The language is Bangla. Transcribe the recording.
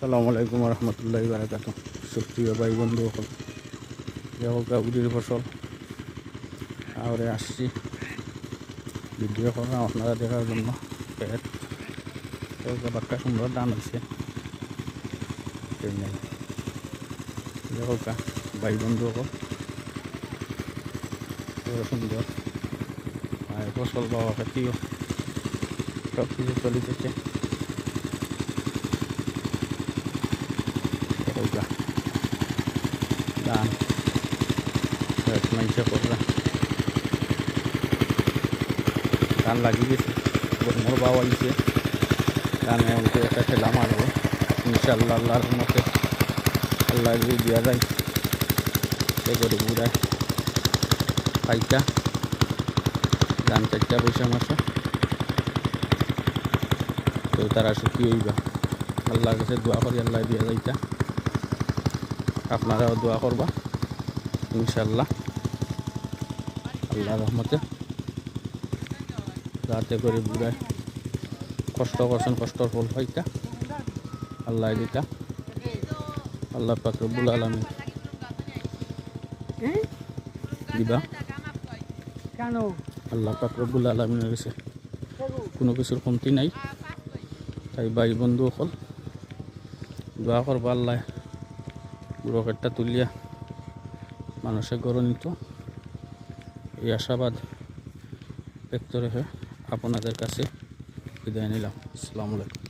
আসসালামু আলাইকুম রহমতুল্লাহি বারাকাতু। সুপ্রিয় ভাই বন্ধু সকল, উদির ফসল আরে আসছি ভিডিও করা আপনারা দেখার জন্য। বাক্কা সুন্দর দান হয়েছে ভাই বন্ধু সকল, সুন্দর আর ফসল বাবা খেতিও সব কিছু চলিতেছে। ধান মাইসা কররা ধান লাগিয়ে গেছে, মোর বাবা আইছে ধানে অল্প একটা ঠেলা মারবো ইনশাল্লাহ। আল্লাহর মতে আল্লাহ যদি দেওয়া যায় সে করে বুড়ায় পাইটা ধান 4টা বৈশাখ মাসে তো তারা সুখী হইবা। আল্লাহর কাছে দোয়া করি আল্লাহ দিয়া যাইতা, আপনারাও দোয়া করবা ইনশাল্লাহ। আল্লাহ রহমতে যাতে করে বুড়ায় কষ্ট করছেন কষ্টর ফল পাইতা আল্লাহ দিতা। আল্লাহ পাক রব্বুল আলামিন দিবা। আল্লাহ পাক রব্বুল আলামিনের কাছে কোনো কিছুর কমতি নাই। তাই ভাই বন্ধু সকল দোয়া করবা আল্লাহ বুড়োকেরটা তুলিয়া মানুষের গড় নিত, এই আশাবাদ ব্যক্ত রেখে আপনাদের কাছে বিদায় নিলাম। আসসালামু আলাইকুম।